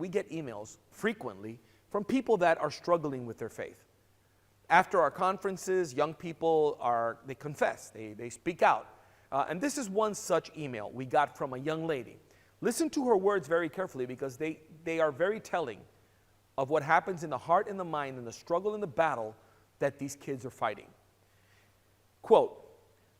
We get emails frequently from people that are struggling with their faith. After our conferences, young people they confess, they speak out. And this is one such email we got from a young lady. Listen to her words very carefully because they are very telling of what happens in the heart and the mind and the struggle and the battle that these kids are fighting. Quote,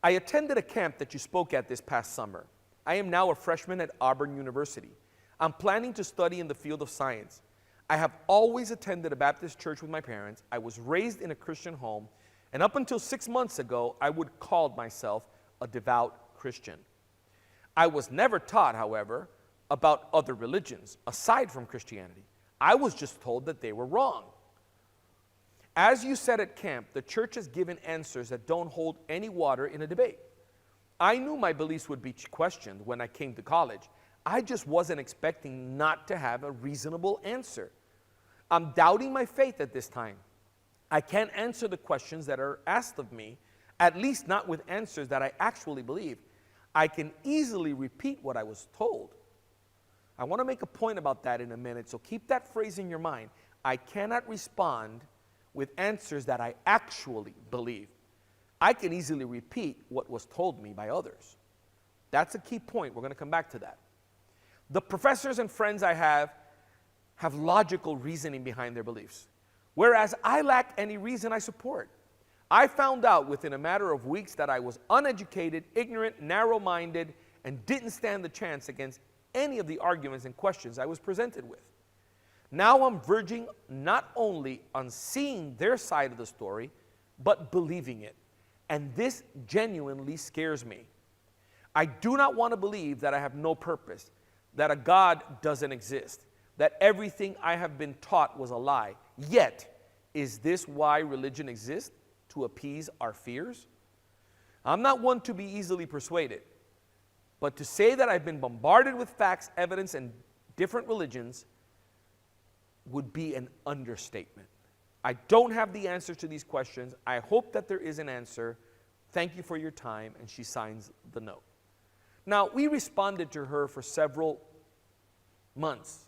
I attended a camp that you spoke at this past summer. I am now a freshman at Auburn University. I'm planning to study in the field of science. I have always attended a Baptist church with my parents. I was raised in a Christian home, and up until 6 months ago, I would call myself a devout Christian. I was never taught, however, about other religions aside from Christianity. I was just told that they were wrong. As you said at camp, the church has given answers that don't hold any water in a debate. I knew my beliefs would be questioned when I came to college. I just wasn't expecting not to have a reasonable answer. I'm doubting my faith at this time. I can't answer the questions that are asked of me, at least not with answers that I actually believe. I can easily repeat what I was told. I want to make a point about that in a minute, so keep that phrase in your mind. I cannot respond with answers that I actually believe. I can easily repeat what was told me by others. That's a key point. We're going to come back to that. The professors and friends I have logical reasoning behind their beliefs, whereas I lack any reason I support. I found out within a matter of weeks that I was uneducated, ignorant, narrow-minded, and didn't stand the chance against any of the arguments and questions I was presented with. Now I'm verging not only on seeing their side of the story, but believing it. And this genuinely scares me. I do not want to believe that I have no purpose, that a God doesn't exist, that everything I have been taught was a lie. Yet, is this why religion exists? To appease our fears? I'm not one to be easily persuaded, but to say that I've been bombarded with facts, evidence, and different religions would be an understatement. I don't have the answer to these questions. I hope that there is an answer. Thank you for your time. And she signs the note. Now, we responded to her for several months.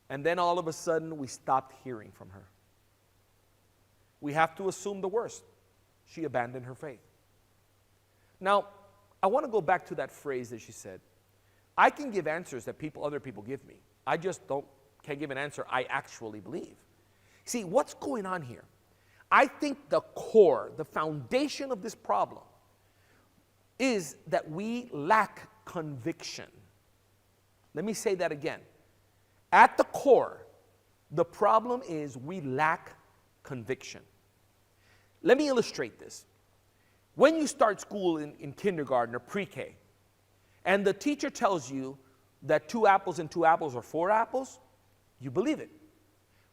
And then all of a sudden, we stopped hearing from her. We have to assume the worst. She abandoned her faith. Now, I want to go back to that phrase that she said. I can give answers that other people give me. I just can't give an answer I actually believe. See, what's going on here? I think the core, the foundation of this problem is that we lack conviction. Let me say that again. At the core, the problem is we lack conviction. Let me illustrate this. When you start school in kindergarten or pre-K, and the teacher tells you that 2 apples and 2 apples are 4 apples, you believe it.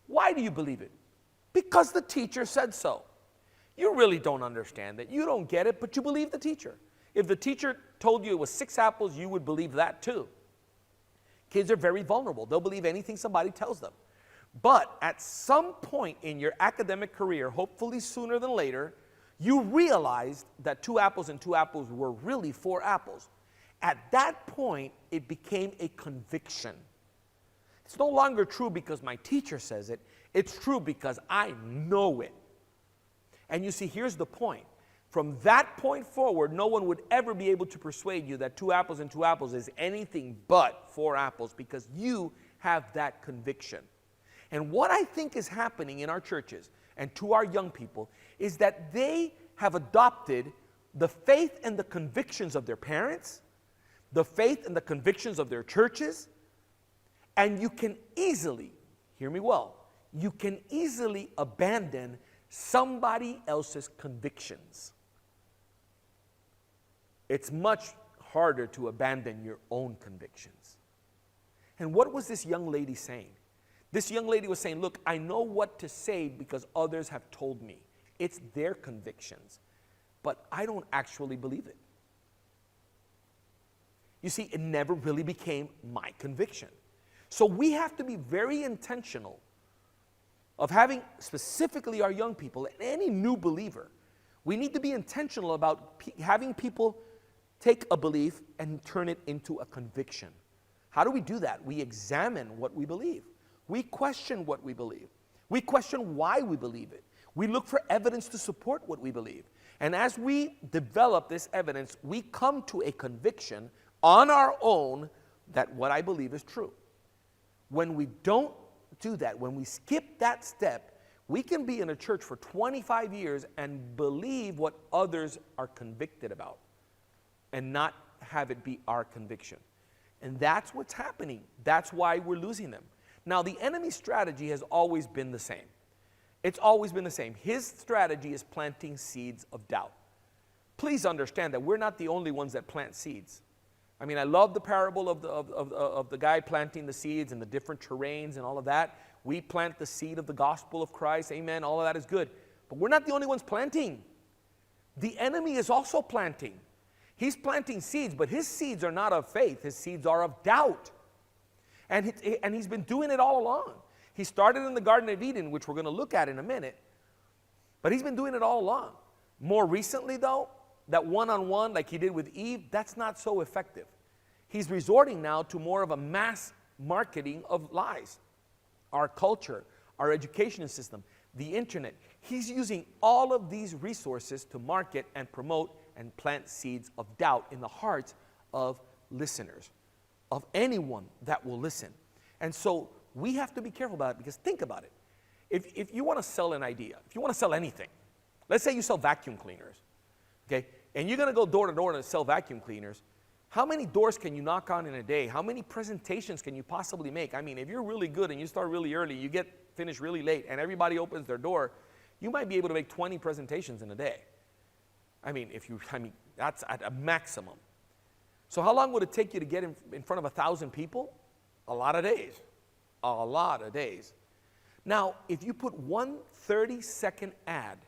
Why do you believe it? Because the teacher said so. You really don't understand it. You don't get it, but you believe the teacher. If the teacher told you it was 6 apples, you would believe that too. Kids are very vulnerable. They'll believe anything somebody tells them. But at some point in your academic career, hopefully sooner than later, you realized that 2 apples and 2 apples were really 4 apples. At that point, it became a conviction. It's no longer true because my teacher says it. It's true because I know it. And you see, here's the point. From that point forward, no one would ever be able to persuade you that 2 apples and 2 apples is anything but 4 apples because you have that conviction. And what I think is happening in our churches and to our young people is that they have adopted the faith and the convictions of their parents, the faith and the convictions of their churches, and you can easily, hear me well, you can easily abandon somebody else's convictions. It's much harder to abandon your own convictions. And what was this young lady saying? This young lady was saying, look, I know what to say because others have told me. It's their convictions, but I don't actually believe it. You see, it never really became my conviction. So we have to be very intentional of having, specifically our young people, and any new believer, we need to be intentional about having people take a belief and turn it into a conviction. How do we do that? We examine what we believe. we question what we believe. We question why we believe it. We look for evidence to support what we believe. And as we develop this evidence, we come to a conviction on our own that what I believe is true. When we don't do that, when we skip that step, we can be in a church for 25 years and believe what others are convicted about and not have it be our conviction. And that's what's happening. That's why we're losing them. Now, the enemy's strategy has always been the same. It's always been the same. His strategy is planting seeds of doubt. Please understand that we're not the only ones that plant seeds. I mean, I love the parable of the guy planting the seeds and the different terrains and all of that. We plant the seed of the gospel of Christ. Amen. All of that is good. But we're not the only ones planting. The enemy is also planting. He's planting seeds, but his seeds are not of faith. His seeds are of doubt. And he's been doing it all along. He started in the Garden of Eden, which we're going to look at in a minute. But he's been doing it all along. More recently, though, that one-on-one like he did with Eve, that's not so effective. He's resorting now to more of a mass marketing of lies. Our culture, our education system, the internet. He's using all of these resources to market and promote and plant seeds of doubt in the hearts of listeners, of anyone that will listen. And so we have to be careful about it, because think about it. If you want to sell an idea, if you want to sell anything, let's say you sell vacuum cleaners, okay, and you're going to go door to door and sell vacuum cleaners, how many doors can you knock on in a day? How many presentations can you possibly make? I mean, if you're really good and you start really early, you get finished really late, and everybody opens their door, you might be able to make 20 presentations in a day. I mean, that's at a maximum. So how long would it take you to get in front of 1,000 people? A lot of days. A lot of days. Now, if you put one 30-second ad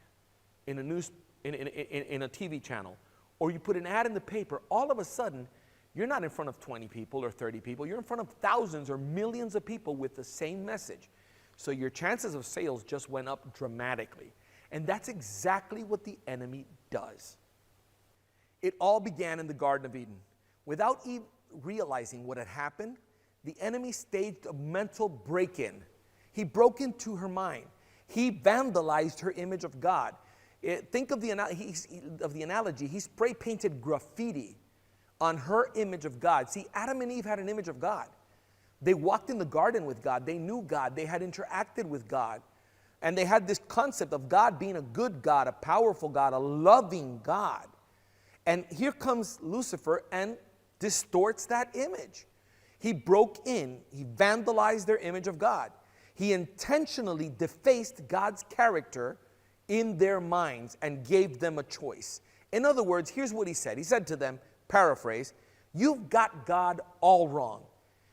in a in a TV channel, or you put an ad in the paper, all of a sudden, you're not in front of 20 people or 30 people. You're in front of thousands or millions of people with the same message. So your chances of sales just went up dramatically. And that's exactly what the enemy does. It all began in the Garden of Eden. Without Eve realizing what had happened, the enemy staged a mental break-in. He broke into her mind. He vandalized her image of God. Think of the analogy. He spray painted graffiti on her image of God. See, Adam and Eve had an image of God. They walked in the garden with God. They knew God. They had interacted with God. And they had this concept of God being a good God, a powerful God, a loving God. And here comes Lucifer and distorts that image. He broke in. He vandalized their image of God. He intentionally defaced God's character in their minds and gave them a choice. In other words, here's what he said. He said to them, paraphrase, "You've got God all wrong.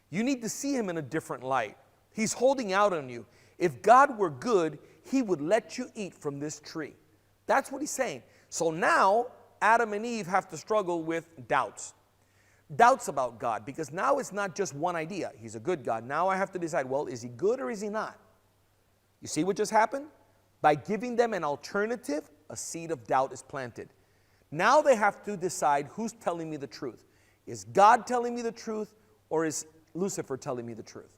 You need to see him in a different light. He's holding out on you. If God were good, he would let you eat from this tree." That's what he's saying. So now Adam and Eve have to struggle with doubts. Doubts about God, because now it's not just one idea. He's a good God. Now I have to decide, well, is he good or is he not? You see what just happened? By giving them an alternative, a seed of doubt is planted. Now they have to decide, who's telling me the truth? Is God telling me the truth, or is Lucifer telling me the truth?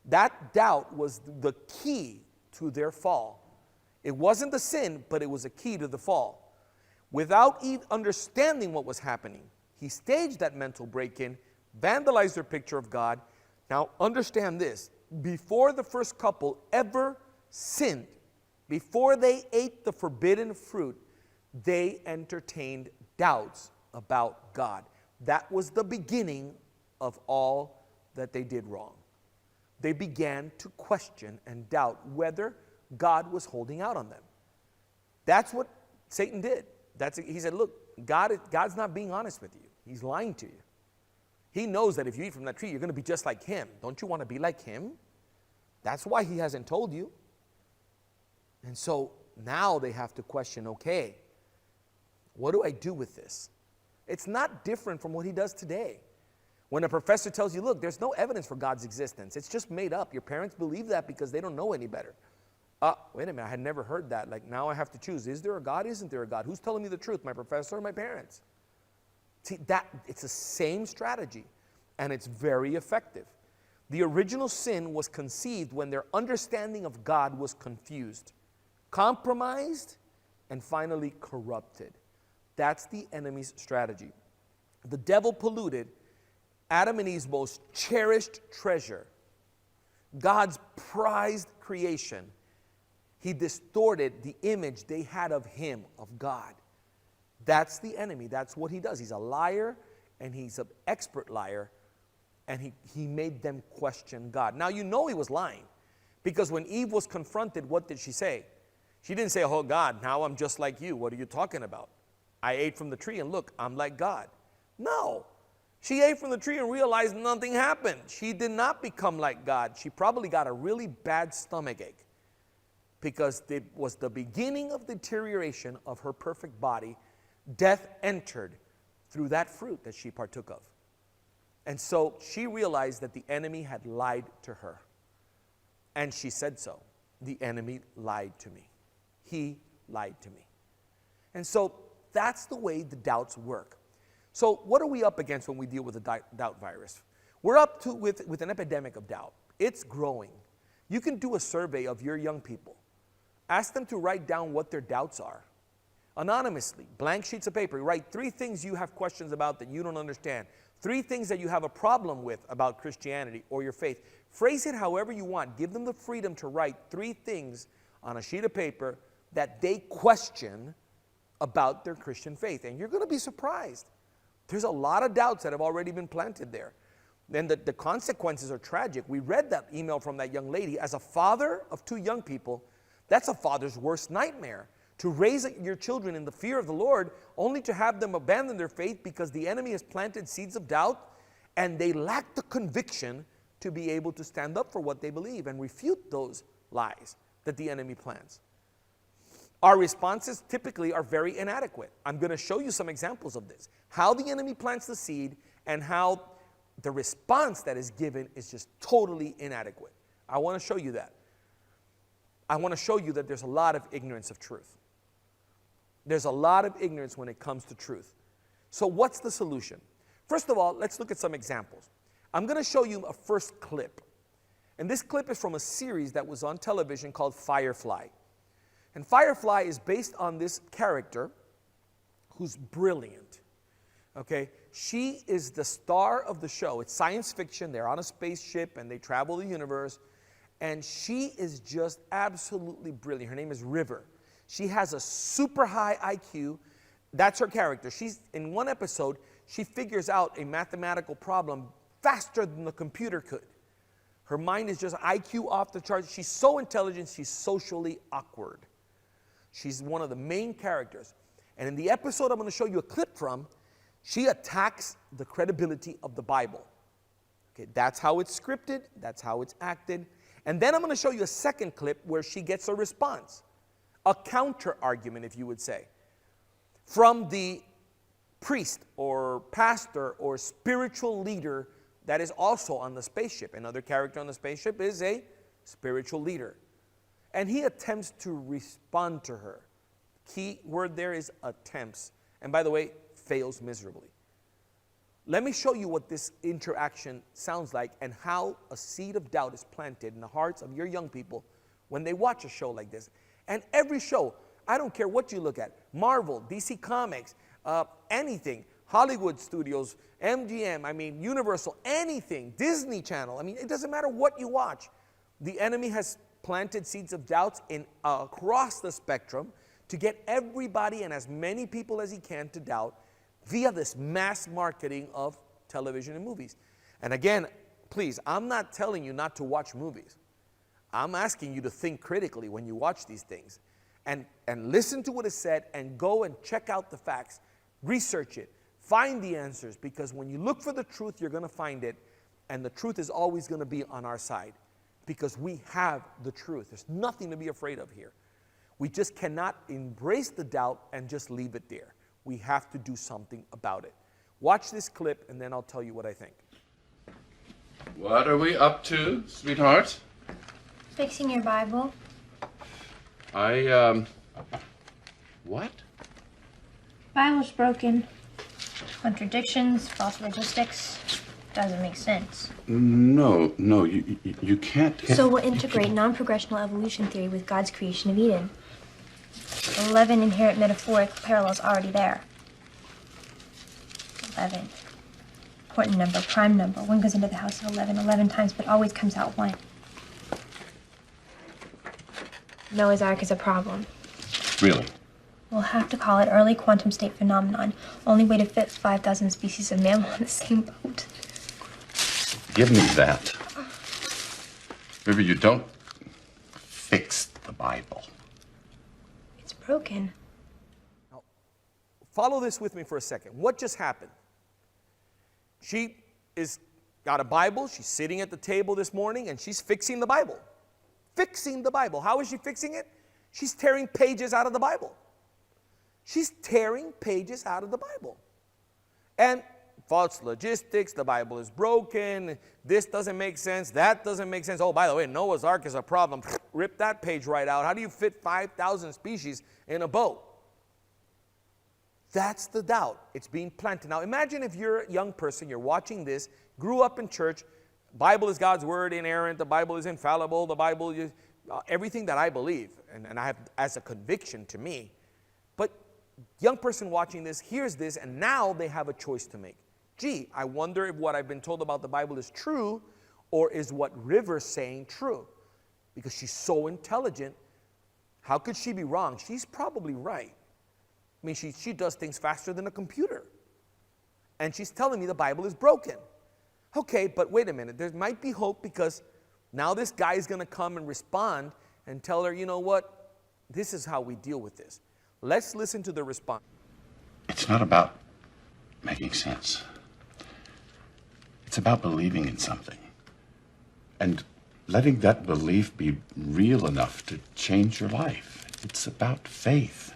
That doubt was the key to their fall. It wasn't the sin, but it was a key to the fall. Without Eve understanding what was happening, he staged that mental break-in, vandalized their picture of God. Now understand this, before the first couple ever sinned, before they ate the forbidden fruit, they entertained doubts about God. That was the beginning of all that they did wrong. They began to question and doubt whether God was holding out on them. That's what Satan did. He said, look, God's not being honest with you. He's lying to you. He knows that if you eat from that tree, you're going to be just like him. Don't you want to be like him? That's why he hasn't told you. And so now they have to question, okay, what do I do with this? It's not different from what he does today. When a professor tells you, look, there's no evidence for God's existence. It's just made up. Your parents believe that because they don't know any better. Wait a minute, I had never heard that. Like, now I have to choose. Is there a God? Isn't there a God? Who's telling me the truth, my professor or my parents? See, it's the same strategy, and it's very effective. The original sin was conceived when their understanding of God was confused, compromised, and finally corrupted. That's the enemy's strategy. The devil polluted Adam and Eve's most cherished treasure, God's prized creation. He distorted the image they had of him, of God. That's the enemy. That's what he does. He's a liar, and he's an expert liar, and he made them question God. Now, you know he was lying, because when Eve was confronted, what did she say? She didn't say, oh, God, now I'm just like you. What are you talking about? I ate from the tree, and look, I'm like God. No. She ate from the tree and realized nothing happened. She did not become like God. She probably got a really bad stomachache, because it was the beginning of deterioration of her perfect body. Death entered through that fruit that she partook of. And so she realized that the enemy had lied to her. And she said so. The enemy lied to me. He lied to me. And so that's the way the doubts work. So what are we up against when we deal with the doubt virus? We're up to with an epidemic of doubt. It's growing. You can do a survey of your young people. Ask them to write down what their doubts are. Anonymously, blank sheets of paper. Write 3 things you have questions about that you don't understand. 3 things that you have a problem with about Christianity or your faith. Phrase it however you want. Give them the freedom to write 3 things on a sheet of paper that they question about their Christian faith. And you're going to be surprised. There's a lot of doubts that have already been planted there. Then the consequences are tragic. We read that email from that young lady. As a father of 2 young people, that's a father's worst nightmare. To raise your children in the fear of the Lord, only to have them abandon their faith because the enemy has planted seeds of doubt, and they lack the conviction to be able to stand up for what they believe and refute those lies that the enemy plants. Our responses typically are very inadequate. I'm going to show you some examples of this. How the enemy plants the seed and how the response that is given is just totally inadequate. I want to show you that. I want to show you that there's a lot of ignorance of truth. There's a lot of ignorance when it comes to truth. So what's the solution? First of all, let's look at some examples. I'm going to show you a first clip. And this clip is from a series that was on television called Firefly. And Firefly is based on this character who's brilliant. Okay? She is the star of the show. It's science fiction. They're on a spaceship and they travel the universe. And she is just absolutely brilliant. Her name is River. She has a super high IQ. That's her character. She's in one episode, she figures out a mathematical problem faster than the computer could. Her mind is just IQ off the charts. She's so intelligent, she's socially awkward. She's one of the main characters. And in the episode I'm going to show you a clip from, she attacks the credibility of the Bible. Okay, that's how it's scripted, that's how it's acted. And then I'm going to show you a second clip where she gets a response, a counter argument, if you would say, from the priest or pastor or spiritual leader that is also on the spaceship. Another character on the spaceship is a spiritual leader. And he attempts to respond to her. Key word there is attempts. And by the way, fails miserably. Let me show you what this interaction sounds like and how a seed of doubt is planted in the hearts of your young people when they watch a show like this. And every show, I don't care what you look at, Marvel, DC Comics, anything, Hollywood Studios, MGM, I mean, Universal, anything, Disney Channel, I mean, it doesn't matter what you watch. The enemy has planted seeds of doubts across the spectrum to get everybody and as many people as he can to doubt via this mass marketing of television and movies. And again, please, I'm not telling you not to watch movies. I'm asking you to think critically when you watch these things and listen to what is said and go and check out the facts, research it, find the answers, because when you look for the truth, you're going to find it, and the truth is always going to be on our side because we have the truth. There's nothing to be afraid of here. We just cannot embrace the doubt and just leave it there. We have to do something about it. Watch this clip, and then I'll tell you what I think. What are we up to, sweetheart? Fixing your Bible. What? Bible's broken. Contradictions, false logistics. Doesn't make sense. No, you can't. So we'll integrate non-progressional evolution theory with God's creation of Eden. 11 inherent metaphoric parallels already there. 11. Important number, prime number. 1 goes into the house of 11 11 times, but always comes out 1. Noah's Ark is a problem. Really? We'll have to call it early quantum state phenomenon. Only way to fit 5,000 species of mammal on the same boat. Give me that. River, you don't fix the Bible. It's broken. Now, follow this with me for a second. What just happened? She is got a Bible. She's sitting at the table this morning, and she's fixing the Bible. Fixing the Bible. How is she fixing it? She's tearing pages out of the Bible. She's tearing pages out of the Bible. And false logistics, the Bible is broken, this doesn't make sense, that doesn't make sense. Oh, by the way, Noah's Ark is a problem. Rip that page right out. How do you fit 5,000 species in a boat? That's the doubt. It's being planted. Now imagine if you're a young person, you're watching this, grew up in church, Bible is God's word, inerrant, the Bible is infallible, the Bible is everything that I believe, and I have as a conviction to me. But young person watching this hears this, and now they have a choice to make. Gee, I wonder if what I've been told about the Bible is true, or is what River's saying true? Because she's so intelligent, how could she be wrong? She's probably right. I mean, she does things faster than a computer. And she's telling me the Bible is broken. Okay, but wait a minute. There might be hope, because now this guy is going to come and respond and tell her, you know what? This is how we deal with this. Let's listen to the response. It's not about making sense. It's about believing in something. And letting that belief be real enough to change your life. It's about faith.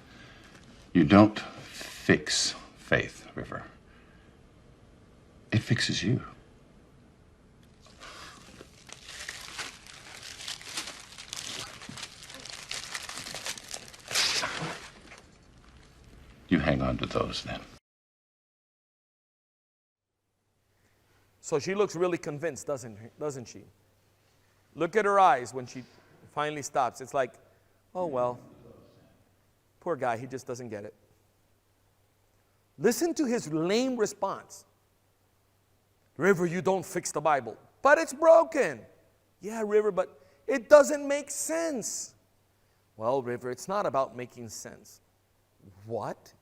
You don't fix faith, River. It fixes you. You hang on to those then. So she looks really convinced, doesn't she? Look at her eyes when she finally stops. It's like, oh, well, poor guy, he just doesn't get it. Listen to his lame response. River, you don't fix the Bible. But it's broken. Yeah, River, but it doesn't make sense. Well, River, it's not about making sense. What?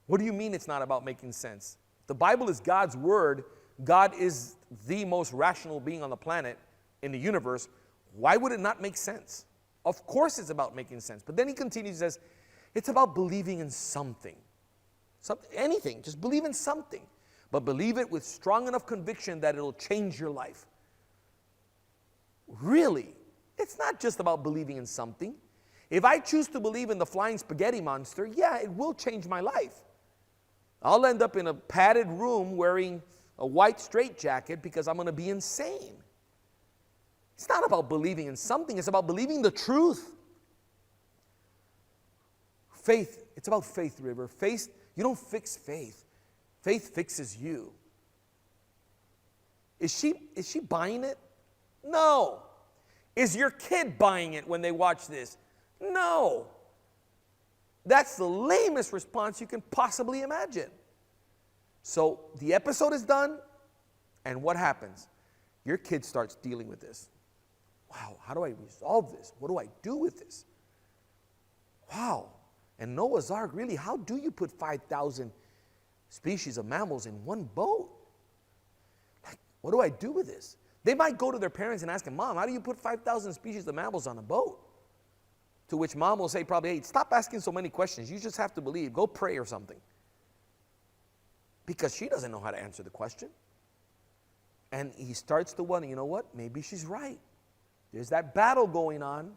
What do you mean it's not about making sense? The Bible is God's word. God is the most rational being on the planet, in the universe. Why would it not make sense? Of course it's about making sense. But then he continues and says, it's about believing in something. Anything. Just believe in something. But believe it with strong enough conviction that it'll change your life. Really? It's not just about believing in something. If I choose to believe in the flying spaghetti monster, yeah, it will change my life. I'll end up in a padded room wearing a white straitjacket because I'm going to be insane. It's not about believing in something. It's about believing the truth. Faith, it's about faith, River. Faith, you don't fix faith. Faith fixes you. Is she buying it? No. Is your kid buying it when they watch this? No. That's the lamest response you can possibly imagine. So the episode is done, and what happens? Your kid starts dealing with this. Wow, how do I resolve this? What do I do with this? Wow. And Noah's Ark, really, how do you put 5,000 species of mammals in one boat? Like, what do I do with this? They might go to their parents and ask them, Mom, how do you put 5,000 species of mammals on a boat? To which Mom will say probably, hey, stop asking so many questions. You just have to believe. Go pray or something. Because she doesn't know how to answer the question. And he starts to wonder, you know what? Maybe she's right. There's that battle going on.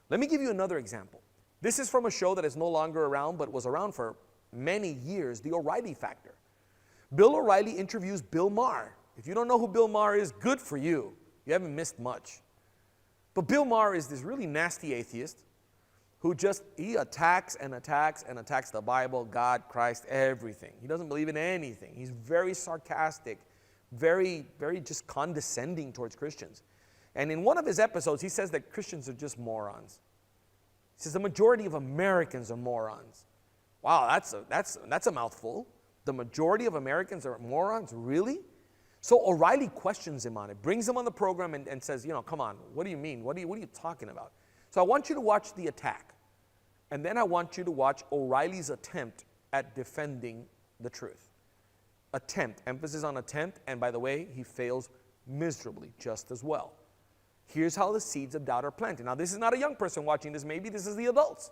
Let me give you another example. This is from a show that is no longer around, but was around for many years, The O'Reilly Factor. Bill O'Reilly interviews Bill Maher. If you don't know who Bill Maher is, good for you. You haven't missed much. But Bill Maher is this really nasty atheist he attacks and attacks and attacks the Bible, God, Christ, everything. He doesn't believe in anything. He's very sarcastic, very, very just condescending towards Christians. And in one of his episodes, he says that Christians are just morons. He says the majority of Americans are morons. Wow, that's a mouthful. The majority of Americans are morons? Really? So O'Reilly questions him on it, brings him on the program and says, come on, what do you mean? What are you talking about? So I want you to watch the attack. And then I want you to watch O'Reilly's attempt at defending the truth. Attempt, emphasis on attempt, and by the way, he fails miserably just as well. Here's how the seeds of doubt are planted. Now, this is not a young person watching this. Maybe this is the adults.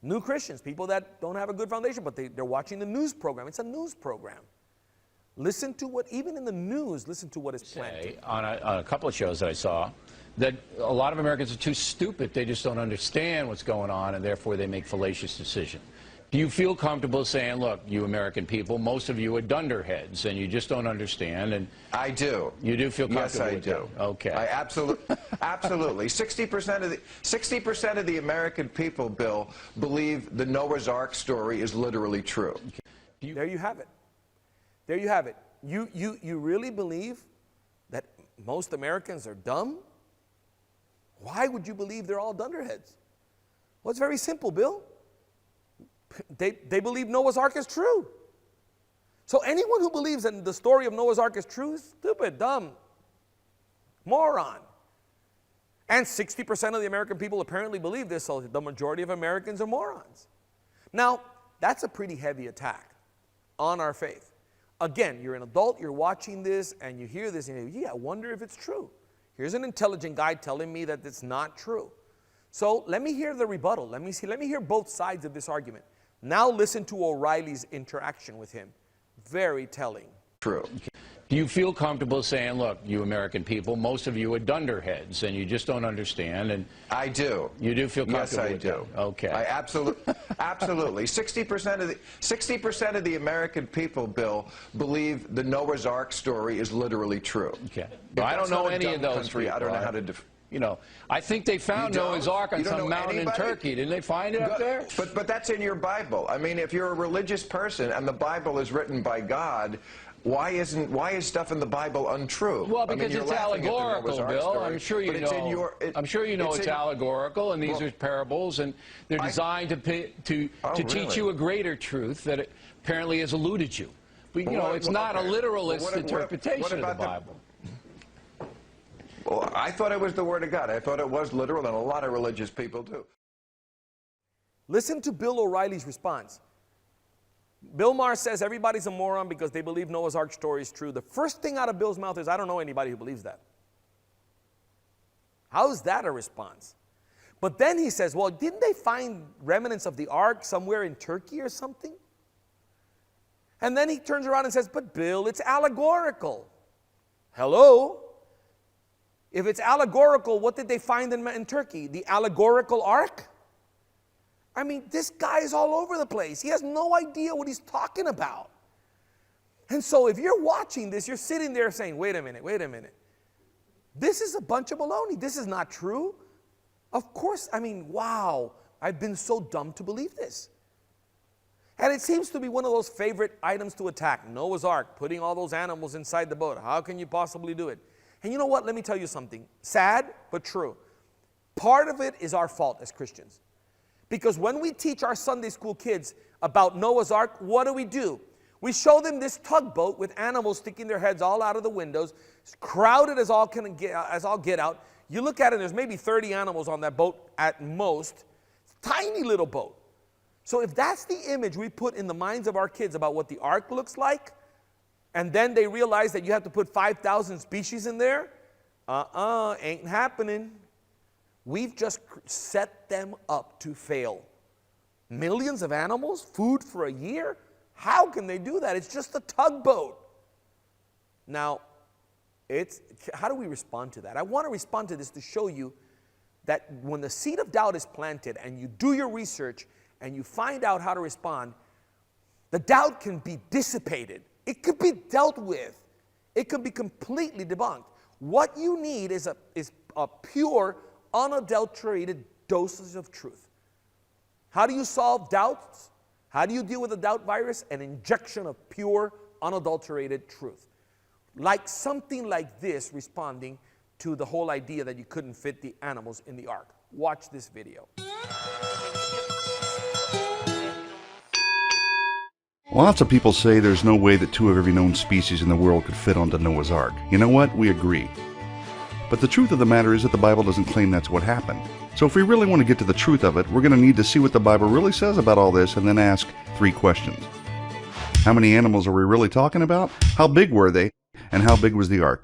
New Christians, people that don't have a good foundation, but they're watching the news program. It's a news program. Listen to what, even in the news, listen to what is planted. On a couple of shows that I saw, that a lot of Americans are too stupid. They just don't understand what's going on, and therefore they make fallacious decisions. Do you feel comfortable saying, look, you American people, most of you are dunderheads, and you just don't understand? And I do. You do feel comfortable with Yes, I do. that? Okay. I absolutely. 60% of the American people, Bill, believe the Noah's Ark story is literally true. There you have it. There you have it. You really believe that most Americans are dumb? Why would you believe they're all dunderheads? Well, it's very simple, Bill. They believe Noah's Ark is true. So anyone who believes that the story of Noah's Ark is true is stupid, dumb, moron. And 60% of the American people apparently believe this, so the majority of Americans are morons. Now, that's a pretty heavy attack on our faith. Again, you're an adult, you're watching this, and you hear this, and you go, yeah, I wonder if it's true. Here's an intelligent guy telling me that it's not true. So let me hear the rebuttal. Let me hear both sides of this argument. Now listen to O'Reilly's interaction with him. Very telling. True. Do you feel comfortable saying, look, you American people, most of you are dunderheads, and you just don't understand? And I do. You do feel comfortable with Yes, I do. that? Okay. I absolutely. 60% of the American people, Bill, believe the Noah's Ark story is literally true. Okay. If I don't that's know not a any dumb of those country, people. I don't know how to I think they found You don't? Noah's Ark on You don't some know mountain anybody? in Turkey. Didn't they find it up there? But that's in your Bible. I mean, if you're a religious person and the Bible is written by God, why is stuff in the Bible untrue? Well, because you're it's laughing at the allegorical, Noah's Ark Bill. story, I'm sure you but know. it's in your, I'm sure you know it's allegorical, and these are parables, and they're designed to teach you a greater truth that apparently has eluded you. But it's not a literalist interpretation of the Bible. Well, I thought it was the Word of God. I thought it was literal, and a lot of religious people do. Listen to Bill O'Reilly's response. Bill Maher says everybody's a moron because they believe Noah's Ark story is true. The first thing out of Bill's mouth is, I don't know anybody who believes that. How is that a response? But then he says, well, didn't they find remnants of the ark somewhere in Turkey or something? And then he turns around and says, but Bill, it's allegorical. Hello? If it's allegorical, what did they find in Turkey? The allegorical ark? I mean, this guy is all over the place. He has no idea what he's talking about. And so if you're watching this, you're sitting there saying, wait a minute. This is a bunch of baloney. This is not true. Of course, I mean, wow, I've been so dumb to believe this. And it seems to be one of those favorite items to attack. Noah's Ark, putting all those animals inside the boat. How can you possibly do it? And you know what? Let me tell you something. Sad, but true. Part of it is our fault as Christians. Because when we teach our Sunday school kids about Noah's Ark, what do? We show them this tugboat with animals sticking their heads all out of the windows, crowded as all get out. You look at it, there's maybe 30 animals on that boat at most. Tiny little boat. So if that's the image we put in the minds of our kids about what the ark looks like, and then they realize that you have to put 5,000 species in there, ain't happening. We've just set them up to fail. Millions of animals, food for a year? How can they do that? It's just a tugboat. Now, how do we respond to that? I want to respond to this to show you that when the seed of doubt is planted and you do your research and you find out how to respond, the doubt can be dissipated. It could be dealt with. It could be completely debunked. What you need is a pure, unadulterated doses of truth. How do you solve doubts? How do you deal with the doubt virus? An injection of pure, unadulterated truth. Like something like this responding to the whole idea that you couldn't fit the animals in the ark. Watch this video. Lots of people say there's no way that 2 of every known species in the world could fit onto Noah's Ark. You know what? We agree. But the truth of the matter is that the Bible doesn't claim that's what happened. So if we really want to get to the truth of it, we're going to need to see what the Bible really says about all this and then ask 3 questions. How many animals are we really talking about? How big were they? And how big was the ark?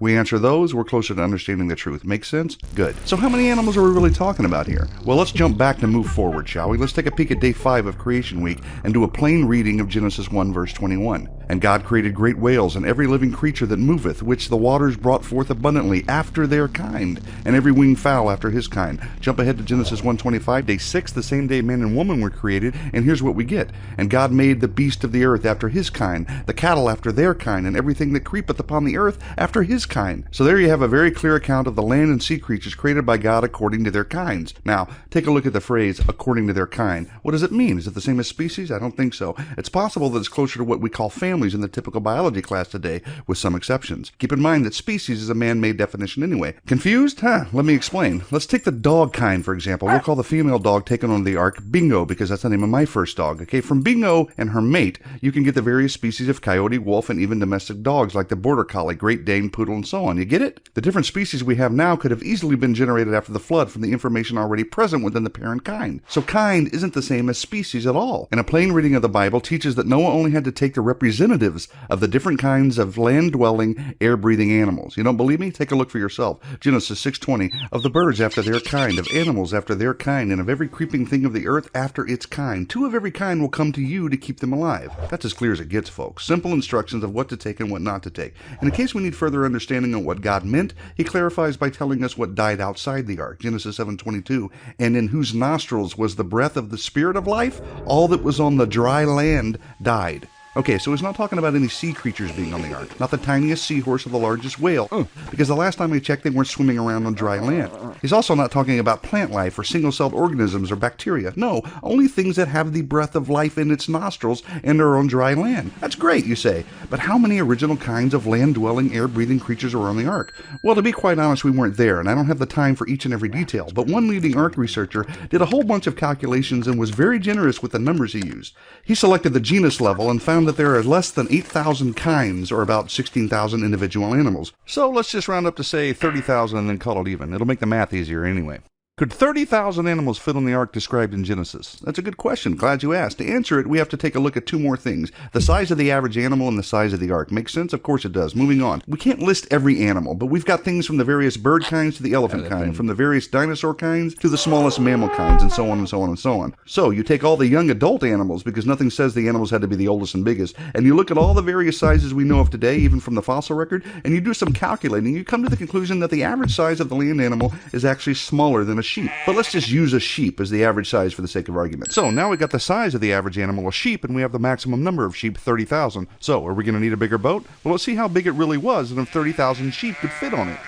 We answer those, we're closer to understanding the truth. Make sense? Good. So how many animals are we really talking about here? Well, let's jump back to move forward, shall we? Let's take a peek at day 5 of Creation Week and do a plain reading of Genesis 1 verse 21. And God created great whales and every living creature that moveth, which the waters brought forth abundantly after their kind, and every winged fowl after his kind. Jump ahead to Genesis 1:25, day 6, the same day man and woman were created, and here's what we get. And God made the beast of the earth after his kind, the cattle after their kind, and everything that creepeth upon the earth after his kind. So there you have a very clear account of the land and sea creatures created by God according to their kinds. Now, take a look at the phrase, according to their kind. What does it mean? Is it the same as species? I don't think so. It's possible that it's closer to what we call families in the typical biology class today, with some exceptions. Keep in mind that species is a man-made definition anyway. Confused? Let me explain. Let's take the dog kind, for example. We'll call the female dog taken on the ark Bingo, because that's the name of my first dog. Okay, from Bingo and her mate, you can get the various species of coyote, wolf, and even domestic dogs like the border collie, Great Dane, poodle, and so on. You get it? The different species we have now could have easily been generated after the flood from the information already present within the parent kind. So kind isn't the same as species at all. And a plain reading of the Bible teaches that Noah only had to take the representatives of the different kinds of land-dwelling, air-breathing animals. You don't believe me? Take a look for yourself. Genesis 6:20, of the birds after their kind, of animals after their kind, and of every creeping thing of the earth after its kind. 2 of every kind will come to you to keep them alive. That's as clear as it gets, folks. Simple instructions of what to take and what not to take. And in case we need further understanding on what God meant, he clarifies by telling us what died outside the ark. Genesis 7:22, and in whose nostrils was the breath of the spirit of life, all that was on the dry land died. Okay, so he's not talking about any sea creatures being on the ark. Not the tiniest seahorse or the largest whale. Because the last time we checked, they weren't swimming around on dry land. He's also not talking about plant life or single-celled organisms or bacteria. No, only things that have the breath of life in its nostrils and are on dry land. That's great, you say. But how many original kinds of land-dwelling, air-breathing creatures are on the ark? Well, to be quite honest, we weren't there, and I don't have the time for each and every detail. But one leading ark researcher did a whole bunch of calculations and was very generous with the numbers he used. He selected the genus level and found that there are less than 8,000 kinds, or about 16,000 individual animals. So let's just round up to say 30,000 and then call it even. It'll make the math easier anyway. Could 30,000 animals fit on the ark described in Genesis? That's a good question. Glad you asked. To answer it, we have to take a look at 2 more things. The size of the average animal and the size of the ark. Make sense? Of course it does. Moving on. We can't list every animal, but we've got things from the various bird kinds to the elephant kind, from the various dinosaur kinds to the smallest mammal kinds, and so on and so on and so on. So you take all the young adult animals, because nothing says the animals had to be the oldest and biggest, and you look at all the various sizes we know of today, even from the fossil record, and you do some calculating, you come to the conclusion that the average size of the land animal is actually smaller than a sheep. But let's just use a sheep as the average size for the sake of argument. So now we got the size of the average animal, a sheep, and we have the maximum number of sheep, 30,000. So are we going to need a bigger boat? Well, let's see how big it really was and if 30,000 sheep could fit on it.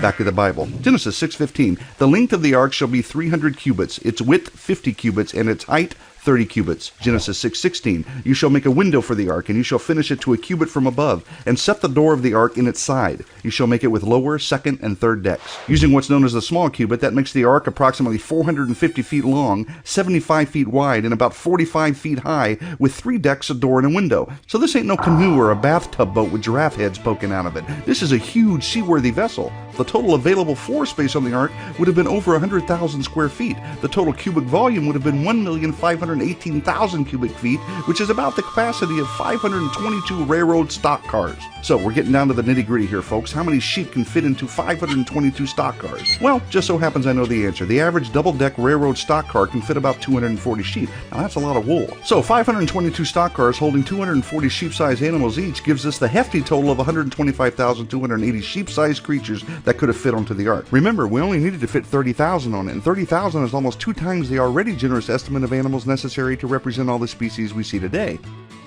Back to the Bible. Genesis 6:15. The length of the ark shall be 300 cubits, its width 50 cubits, and its height 30 cubits. Genesis 6:16. You shall make a window for the ark, and you shall finish it to a cubit from above, and set the door of the ark in its side. You shall make it with lower, second, and third decks. Using what's known as the small cubit, that makes the ark approximately 450 feet long, 75 feet wide, and about 45 feet high, with 3 decks, a door, and a window. So this ain't no canoe or a bathtub boat with giraffe heads poking out of it. This is a huge seaworthy vessel. The total available floor space on the ark would have been over 100,000 square feet. The total cubic volume would have been 1,518,000 cubic feet, which is about the capacity of 522 railroad stock cars. So we're getting down to the nitty-gritty here, folks. How many sheep can fit into 522 stock cars? Well, just so happens I know the answer. The average double-deck railroad stock car can fit about 240 sheep. Now that's a lot of wool. So 522 stock cars holding 240 sheep-sized animals each gives us the hefty total of 125,280 sheep-sized creatures that could have fit onto the ark. Remember, we only needed to fit 30,000 on it, and 30,000 is almost 2 times the already generous estimate of animals necessary to represent all the species we see today.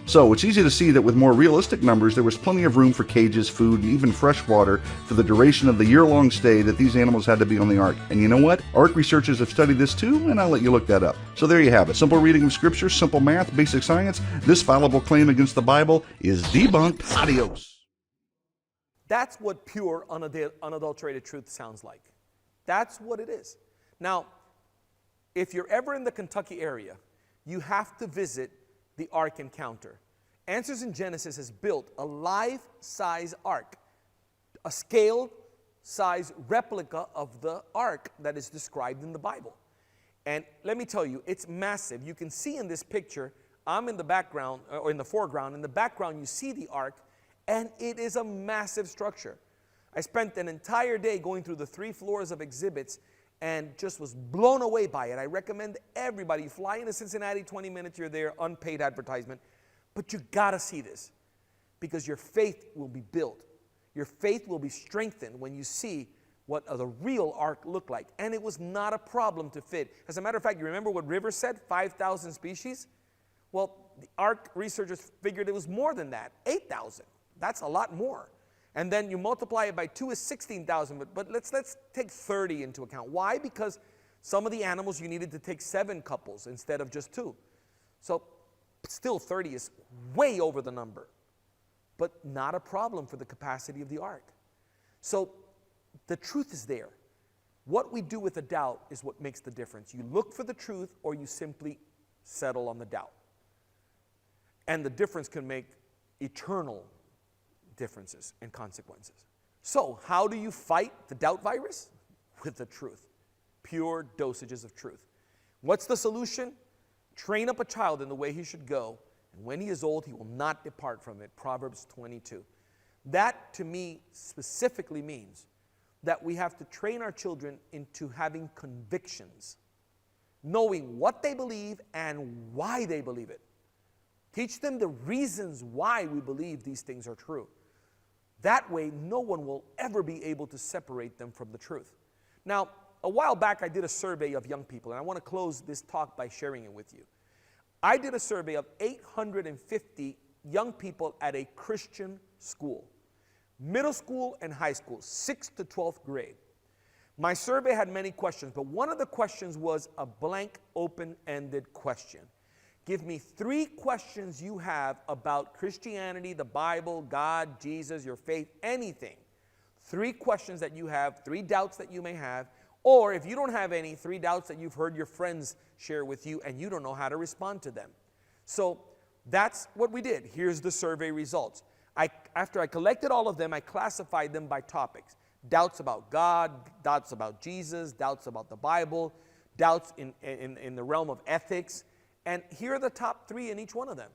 So it's easy to see that with more realistic numbers, there was plenty of room for cages, food, and even fresh water for the duration of the year-long stay that these animals had to be on the ark. And you know what? Ark researchers have studied this too, and I'll let you look that up. So there you have it. Simple reading of scripture, simple math, basic science. This fallible claim against the Bible is debunked. Adios. That's what pure, unadulterated truth sounds like. That's what it is. Now, if you're ever in the Kentucky area, you have to visit the Ark Encounter. Answers in Genesis has built a life-size ark, a scale-size replica of the ark that is described in the Bible. And let me tell you, it's massive. You can see in this picture, I'm in the background, or in the foreground. In the background, you see the ark, and it is a massive structure. I spent an entire day going through the 3 floors of exhibits and just was blown away by it. I recommend everybody fly into Cincinnati, 20 minutes, you're there, unpaid advertisement. But you gotta see this because your faith will be built. Your faith will be strengthened when you see what the real ark looked like. And it was not a problem to fit. As a matter of fact, you remember what River said, 5,000 species? Well, the ark researchers figured it was more than that, 8,000. That's a lot more. And then you multiply it by 2 is 16,000, but let's take 30 into account. Why? Because some of the animals you needed to take 7 couples instead of just 2. So still 30 is way over the number, but not a problem for the capacity of the ark. So the truth is there. What we do with the doubt is what makes the difference. You look for the truth or you simply settle on the doubt. And the difference can make eternal differences and consequences. So, how do you fight the doubt virus? With the truth. Pure dosages of truth. What's the solution? Train up a child in the way he should go, and when he is old, he will not depart from it. Proverbs 22. That, to me, specifically means that we have to train our children into having convictions, knowing what they believe and why they believe it. Teach them the reasons why we believe these things are true. That way, no one will ever be able to separate them from the truth. Now, a while back, I did a survey of young people, and I want to close this talk by sharing it with you. I did a survey of 850 young people at a Christian school, middle school and high school, 6th to 12th grade. My survey had many questions, but one of the questions was a blank, open-ended question. Give me 3 questions you have about Christianity, the Bible, God, Jesus, your faith, anything. 3 questions that you have, 3 doubts that you may have, or if you don't have any, 3 doubts that you've heard your friends share with you and you don't know how to respond to them. So that's what we did. Here's the survey results. After I collected all of them, I classified them by topics. Doubts about God, doubts about Jesus, doubts about the Bible, doubts in the realm of ethics. And here are the top 3 in each one of them.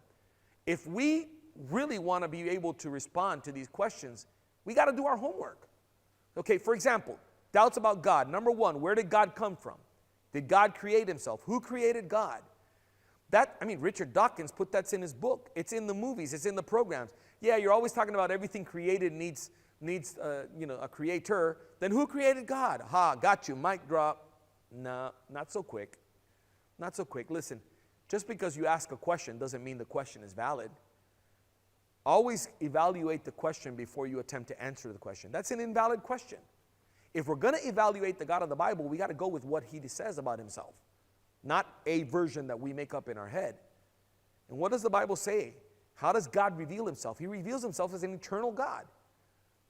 If we really want to be able to respond to these questions, we got to do our homework. Okay, for example, doubts about God. Number 1, where did God come from? Did God create himself? Who created God? Richard Dawkins put that in his book. It's in the movies. It's in the programs. Yeah, you're always talking about everything created needs a creator. Then who created God? Ha, got you. Mic drop. No, not so quick. Not so quick. Listen. Just because you ask a question doesn't mean the question is valid. Always evaluate the question before you attempt to answer the question. That's an invalid question. If we're going to evaluate the God of the Bible, we got to go with what he says about himself, not a version that we make up in our head. And what does the Bible say? How does God reveal himself? He reveals himself as an eternal God,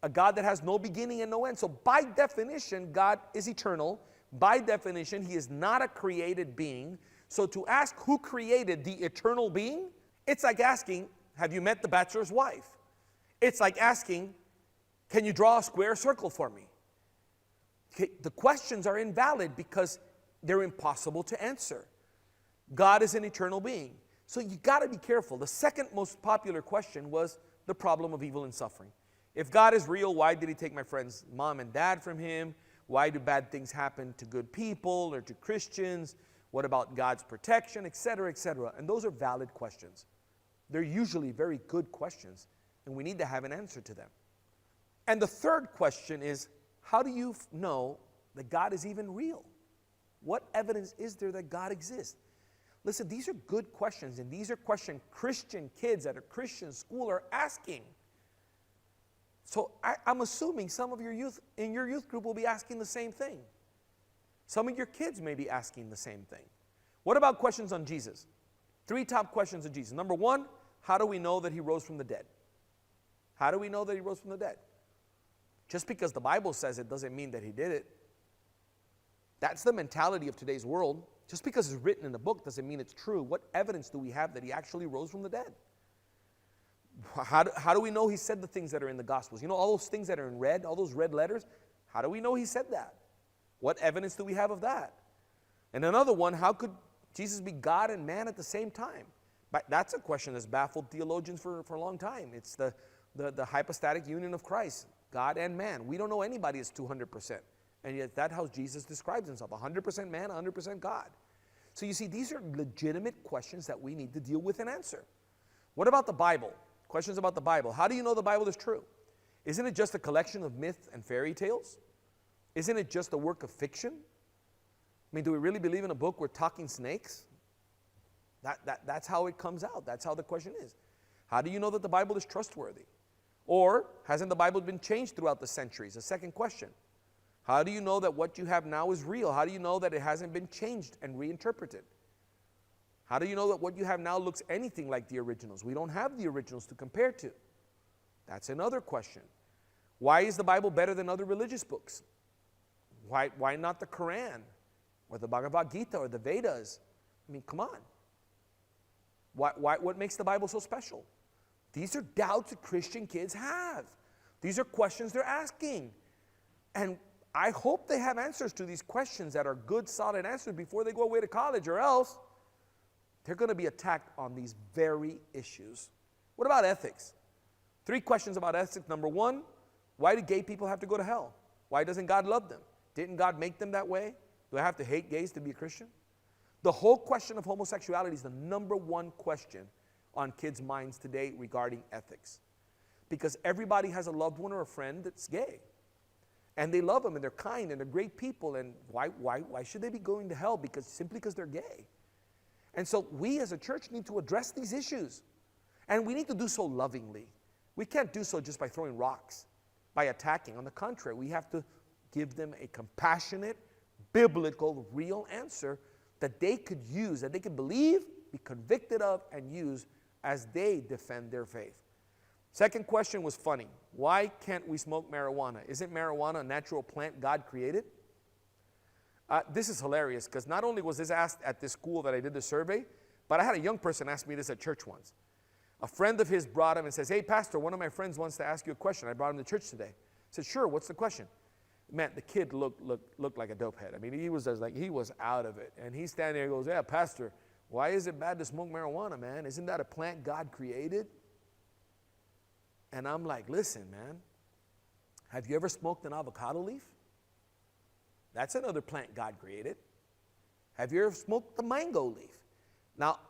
a God that has no beginning and no end. So by definition, God is eternal. By definition, he is not a created being. So to ask who created the eternal being, it's like asking, have you met the bachelor's wife? It's like asking, can you draw a square circle for me? Okay, the questions are invalid because they're impossible to answer. God is an eternal being. So you got to be careful. The second most popular question was the problem of evil and suffering. If God is real, why did he take my friend's mom and dad from him? Why do bad things happen to good people or to Christians? What about God's protection, et cetera, et cetera? And those are valid questions. They're usually very good questions, and we need to have an answer to them. And the third question is, how do you know that God is even real? What evidence is there that God exists? Listen, these are good questions, and these are questions Christian kids at a Christian school are asking. So I'm assuming some of your youth in your youth group will be asking the same thing. Some of your kids may be asking the same thing. What about questions on Jesus? 3 top questions on Jesus. Number 1, how do we know that he rose from the dead? How do we know that he rose from the dead? Just because the Bible says it doesn't mean that he did it. That's the mentality of today's world. Just because it's written in the book doesn't mean it's true. What evidence do we have that he actually rose from the dead? How do we know he said the things that are in the Gospels? You know, all those things that are in red, all those red letters, how do we know he said that? What evidence do we have of that? And another one, how could Jesus be God and man at the same time? But that's a question that's baffled theologians for a long time. It's the hypostatic union of Christ, God and man. We don't know anybody is 200%. And yet that's how Jesus describes himself, 100% man, 100% God. So you see, these are legitimate questions that we need to deal with and answer. What about the Bible? Questions about the Bible. How do you know the Bible is true? Isn't it just a collection of myths and fairy tales? Isn't it just a work of fiction? I mean, do we really believe in a book where talking snakes? That's how it comes out. That's how the question is. How do you know that the Bible is trustworthy? Or hasn't the Bible been changed throughout the centuries? A second question. How do you know that what you have now is real? How do you know that it hasn't been changed and reinterpreted? How do you know that what you have now looks anything like the originals? We don't have the originals to compare to. That's another question. Why is the Bible better than other religious books? Why not the Quran or the Bhagavad Gita or the Vedas? I mean, come on. What makes the Bible so special? These are doubts that Christian kids have. These are questions they're asking. And I hope they have answers to these questions that are good, solid answers before they go away to college, or else they're going to be attacked on these very issues. What about ethics? 3 questions about ethics. Number 1, why do gay people have to go to hell? Why doesn't God love them? Didn't God make them that way? Do I have to hate gays to be a Christian? The whole question of homosexuality is the number 1 question on kids' minds today regarding ethics. Because everybody has a loved one or a friend that's gay. And they love them, and they're kind, and they're great people. And why should they be going to hell simply because they're gay? And so we as a church need to address these issues. And we need to do so lovingly. We can't do so just by throwing rocks, by attacking. On the contrary, we have to give them a compassionate, biblical, real answer that they could use, that they could believe, be convicted of, and use as they defend their faith. Second question was funny. Why can't we smoke marijuana? Isn't marijuana a natural plant God created? This is hilarious because not only was this asked at this school that I did the survey, but I had a young person ask me this at church once. A friend of his brought him and says, "Hey, pastor, one of my friends wants to ask you a question. I brought him to church today." I said, "Sure, what's the question?" Man, the kid looked like a dope head. I mean, he was out of it. And he's standing there and goes, "Yeah, pastor, why is it bad to smoke marijuana, man? Isn't that a plant God created?" And I'm like, "Listen, man, have you ever smoked an avocado leaf? That's another plant God created. Have you ever smoked the mango leaf?" Now,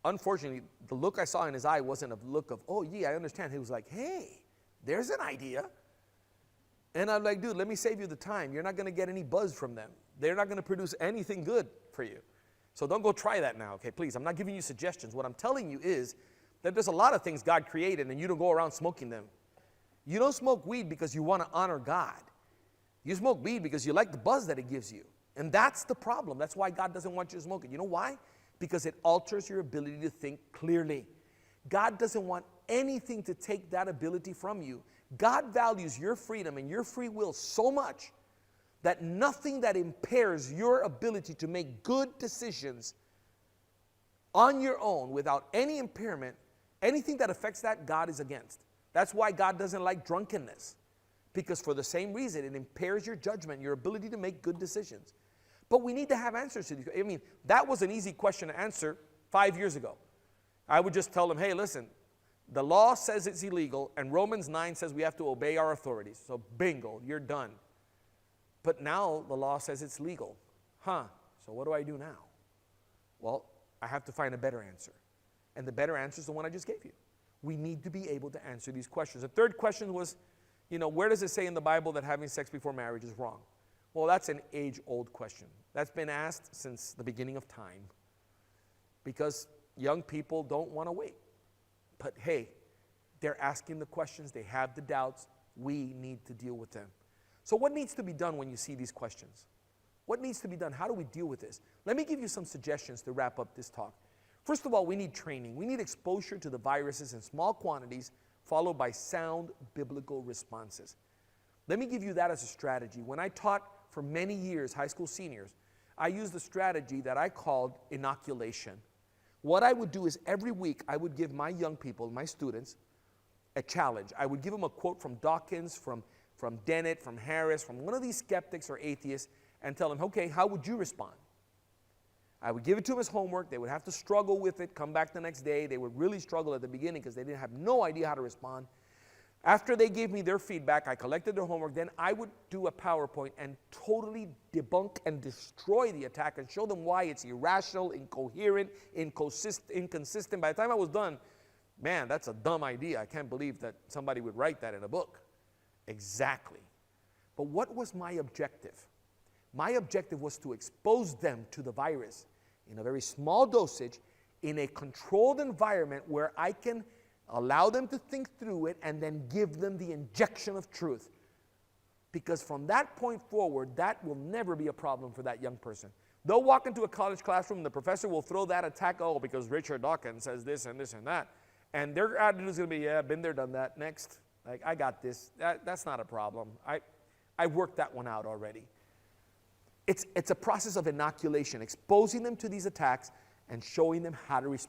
unfortunately, the look I saw in his eye wasn't a look of, "Oh, yeah, I understand." He was like, "Hey, there's an idea." And I'm like, "Dude, let me save you the time. You're not going to get any buzz from them. They're not going to produce anything good for you. So don't go try that now, okay? Please, I'm not giving you suggestions. What I'm telling you is that there's a lot of things God created and you don't go around smoking them. You don't smoke weed because you want to honor God. You smoke weed because you like the buzz that it gives you. And that's the problem. That's why God doesn't want you to smoke it. You know why? Because it alters your ability to think clearly. God doesn't want anything to take that ability from you. God values your freedom and your free will so much that nothing that impairs your ability to make good decisions on your own without any impairment, anything that affects that, God is against. That's why God doesn't like drunkenness. Because for the same reason, it impairs your judgment, your ability to make good decisions. But we need to have answers to these. I mean, that was an easy question to answer 5 years ago. I would just tell them, "Hey, listen, the law says it's illegal, and Romans 9 says we have to obey our authorities. So bingo, you're done." But now the law says it's legal. So what do I do now? Well, I have to find a better answer. And the better answer is the one I just gave you. We need to be able to answer these questions. The third question was, where does it say in the Bible that having sex before marriage is wrong? Well, that's an age-old question. That's been asked since the beginning of time. because young people don't want to wait. But hey, they're asking the questions, they have the doubts, we need to deal with them. So what needs to be done when you see these questions? What needs to be done? How do we deal with this? Let me give you some suggestions to wrap up this talk. First of all, we need training. We need exposure to the viruses in small quantities, followed by sound biblical responses. Let me give you that as a strategy. When I taught for many years high school seniors, I used a strategy that I called inoculation. What I would do is every week I would give my young people, my students, a challenge. I would give them a quote from Dawkins, from Dennett, from Harris, from one of these skeptics or atheists, and tell them, okay, how would you respond? I would give it to them as homework. They would have to struggle with it, come back the next day. They would really struggle at the beginning because they didn't have no idea how to respond. After they gave me their feedback, I collected their homework, then I would do a PowerPoint and totally debunk and destroy the attack and show them why it's irrational, incoherent, inconsistent. By the time I was done, man, that's a dumb idea. I can't believe that somebody would write that in a book. Exactly. But what was my objective? My objective was to expose them to the virus in a very small dosage in a controlled environment where I can allow them to think through it and then give them the injection of truth. Because from that point forward, that will never be a problem for that young person. They'll walk into a college classroom and the professor will throw that attack, oh, because Richard Dawkins says this and this and that. And their attitude is going to be, yeah, been there, done that, next. Like, I got this. That's not a problem. I worked that one out already. It's a process of inoculation, exposing them to these attacks and showing them how to respond.